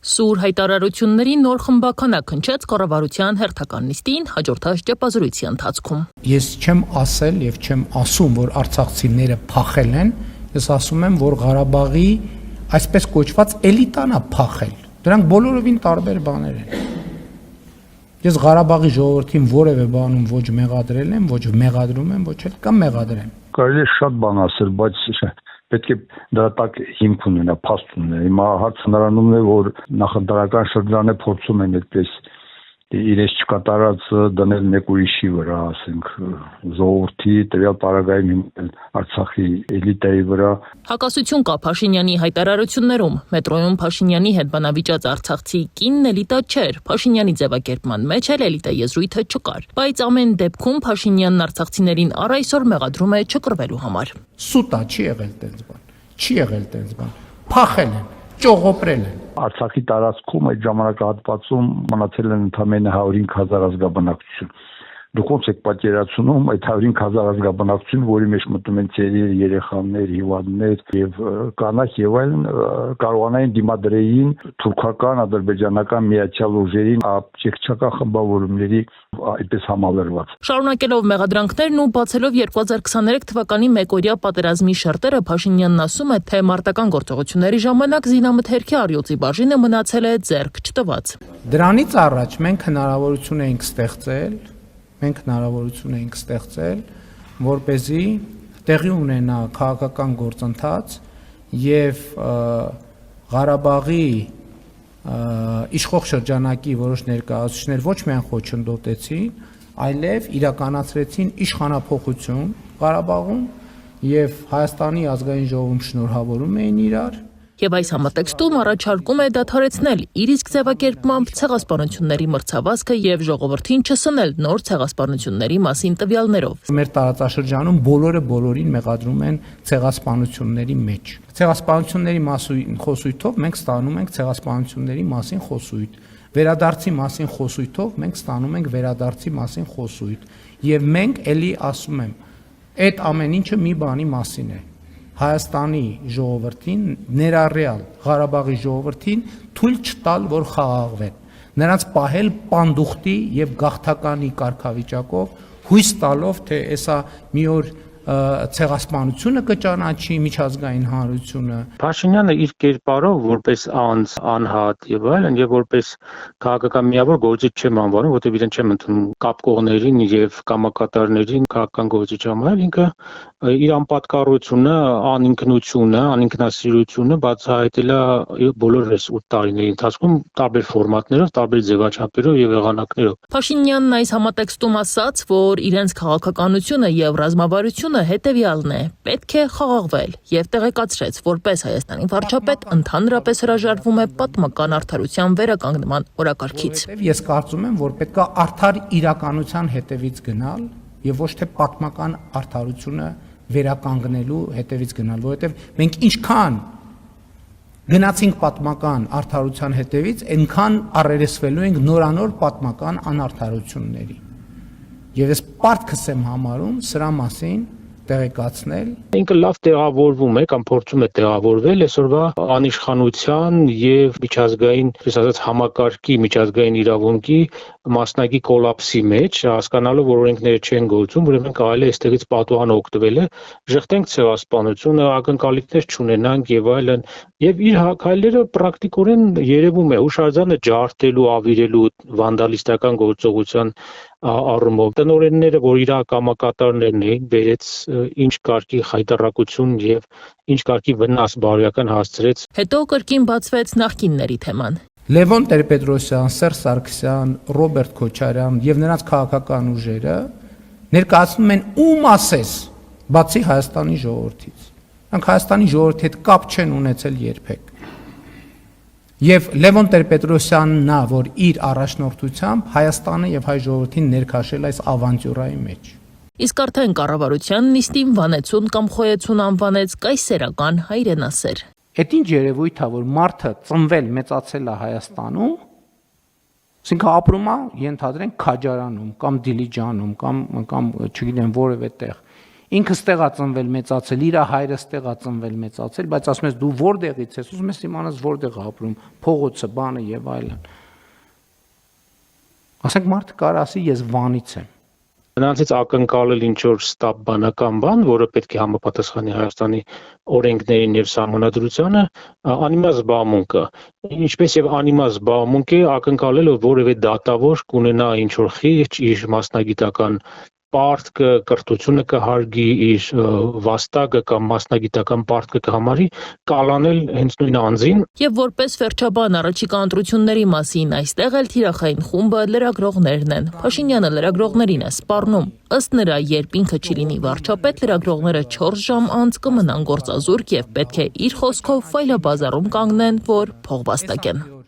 Սուր հայտարարությունների նոր խմբականակ հնչեց կառավարության հերթական նիստին հաջորդած ճեպազրույցի ընթացքում։ Ես չեմ ասել եւ չեմ ասում, որ արցախցիները փախել են, ես ասում եմ, որ Ղարաբաղի այսպես կոչված էլիտան է փախել։ Դրանք բոլորովին տարբեր բաներ են։ Ես Ղարաբաղի ժողովրդին որևէ բանում ոչ մեղադրել եմ, ոչ մեղադրում եմ, ոչ էլ կամ մեղադրեմ։ Կարելի է շատ բան ասել, բայց պետք է դրա տակ հիմք ունենա, փաստ ունենա։ Հիմա հարցը նրանում է, որ նախընտրական շրջանը փորձում են այդպես իրենց չկատարածը դնել մեկ ուրիշի վրա, ասենք ժողովրդի տվյալ պարագայում Արցախի էլիտայի վրա։ Հակասություն կա Փաշինյանի հայտարարություններում։ Մետրոյում Փաշինյանի հետ բանավիճած արցախցի կինն էլիտա չէր, Փաշինյանի ձևակերպման մեջ էլ էլիտա եզրույթը չկար։ Բայց ամեն դեպքում Փաշինյանն արցախցիներին առ այսօր մեղադրում է չկռվելու համար։ Սուտա չի եղել տենց բան։ Չի եղել տենց բան։ Փախել են, ճողոպրել են։ Արցախի տարածքում այդ ժամանակահատվածում մնացել են ընդամենը 105,000 ազգաբնակչություն։ Դուք ոնց եք պատկերացնում այդ 105,000 ազգաբնակչություն, որի մեջ մտնում են ծերեր, երեխաներ, հիվանդներ եւ կանայք եւ այլն, կարողանային դիմադրեին թուրքական, ադրբեջանական միացյալ ուժերին, աբջեքչական խմբավորումների այդպես համալրված։ Շարունակելով մեղադրանքներն ու բացելով 2023 թվականի մեկօրյա պատերազմի շերտերը, Փաշինյանն ասում է, թե մարտական գործողությունների ժամանակ զինամթերքի առյուծի բաժինը մնացել է ձեռք չտված։ Դրանից առաջ մենք հնարավորություն էինք ստեղծել, որպեսզի տեղի ունենա քաղաքական գործընթաց եւ Ղարաբաղի իշխող շրջանակի որոշ ներկայացուցիչներ ոչ միայն խոչընդոտեցին, այլև իրականացրեցին իշխանափոխություն Ղարաբաղում եւ Հայաստանի ազգային ժողովում շնորհավորում էին իրար։ Եվ այս համատեքստում առաջարկում է դադարեցնել իր իսկ ձևակերպմամբ ցեղասպանությունների մրցավազքը եւ ժողովրդին չսնել նոր ցեղասպանությունների մասին տվյալներով։ Մեր տարածաշրջանում բոլորը բոլորին մեղադրում են ցեղասպանությունների մեջ։ Ցեղասպանությունների մասին խոսույթով մենք ստանում ենք ցեղասպանությունների մասին խոսույթ։ Վերադարձի մասին խոսույթով մենք ստանում ենք վերադարձի մասին խոսույթ։ Եվ մենք էլի ասում եմ, այդ ամեն ինչը մի բանի մասին է։ Հայաստանի ժողովրդին, ներառյալ Ղարաբաղի ժողովրդին թույլ չտալ, որ խաղաղվեն։ Նրանց պահել պանդուխտի եւ գաղթականի կարգավիճակով, հույս տալով, թե հեսա մի օր ցեղասպանությունը կճանաչի միջազգային հանրությունը։ Փաշինյանը իր կերպարով որպես անձ, անհատ եւ այլն եւ որպես քաղաքական միավոր գործիչ չեմ անվանում, որտեղ իրեն չեմ ընդունում կապկողներին եւ կամակատարներին քաղաքական գործիչ համարել, ինքը իր անպատկառությունը, անինքնությունը, անինքնասիրությունը բացահայտել է բոլոր այս 8 տարիների ընթացքում տարբեր ֆորմատներով, տարբեր ձևաչափերով եւ եղանակներով։ Փաշինյանն այս համատեքստում ասաց, որ իրենց քաղաքականությունը եւ ռազմավարությունը հետեւյալն է. պետք է խաղաղվել եւ տեղեկացրեց, որպես Հայաստանի վարչապետ ընդհանրապես հրաժարվում է պատմական արդարության վերականգնման օրակարգից։ Ես կարծում եմ, որ պետք է արդար իրականության հետևից գնալ եւ ոչ թե պատմական արդարությունը վերականգնելու հետևից գնալ, որովհետեւ մենք ինչքան գնացինք պատմական արդարության հետևից, այնքան առերեսվելու ենք նորանոր պատմական անարդարությունների։ Եվ ես պարտքս եմ համարում սրա մասին տեղեկացնել։ Ինքը լավ տեղավորվում է կամ փորձում է տեղավորվել այսօրվա անիշխանության եւ միջազգային, ասած համակարգի, միջազգային իրավունքի մասնակի կոլապսի մեջ, հասկանալով, որ օրենքները չեն գործում, ուրեմն կարելի է այստեղից պատուհան օգտվել է, ժխտենք ցեղասպանությունը, ակնկալիքներ չունենանք եւ այլն, եւ իր քայլերը պրակտիկորեն երևում է հուշարձանը ջարդելու, ավիրելու վանդալիստական գործողության առումով տնօրենները, որ իր կամակատարներն էին, բերեց ինչ կարգի խայտարակություն եւ ինչ կարգի վնաս բարոյական հասցրեց։ Հետո կրկին բացվեց նախկինների թեման։ Լևոն Տեր-Պետրոսյան, Սերժ Սարգսյան, Ռոբերտ Քոչարյան եւ նրանց քաղաքական ուժերը ներկայացնում են ում ասես, բացի Հայաստանի ժողովրդից։ Նրանք Հայաստանի ժողովրդի հետ կապ չեն ունեցել երբեք։ Եվ Լևոն Տեր-Պետրոսյանն նա, որ իր առաջնորդությամբ Հայաստանը եւ հայ ժողովրդին ներքաշել այս ավանտյուրայի մեջ։ Իսկ արդեն կառավարության նիստին վանեցուն կամ խոյեցուն անվանեց կայսերական հայրենասեր։ Այդ ինչ երևույթ է, որ մարդը ծնվել մեծացել է Հայաստանում, ասինքն ապրում է, ենթադրենք Քաջարանում կամ Դիլիջանում կամ չգիտեմ որևէ տեղ։ Ինքը ստեղ է ծնվել, մեծացել, իր հայրը ստեղ է ծնվել, մեծացել, բայց ասում ես դու որտեղից ես, ուզում ես իմանաս որտեղ է ապրում, փողոցը, բանը եւ այլն։ Ասենք մարդը կարող ասի ես Վանից եմ։ Նրանցից ակնկալել ինչ որ ստապ բանական բան, որը պետք է համապատասխանի Հայաստանի օրենքներին եւ սահմանադրությանը, անիմաստ զբաղմունք է։ Ինչպես եւ անիմաստ զբաղմունք է ակնկալել, որ որևէ դատավոր կունենա ինչ որ խիղճ իր մասնագիտական պարտքը, կրթությունը կհարգի, իր վաստակը կամ մասնագիտական պարտքը կհամարի կալանել հենց նույն անձին։ Եվ որպես վերջաբան առաջիկա ընտրությունների մասին այստեղ էլ թիրախային խումբը լրագրողներն են։ Փաշինյանը լրագրողներին է սպառնում։ Ըստ նրա, երբ ինքը չի լինի վարչապետ, լրագրողները 4 ժամ անց կմնան գործազուրկ եւ պետք է իր խոսքով ֆայլաբազարում կանգնեն, որ փող վաստակեն։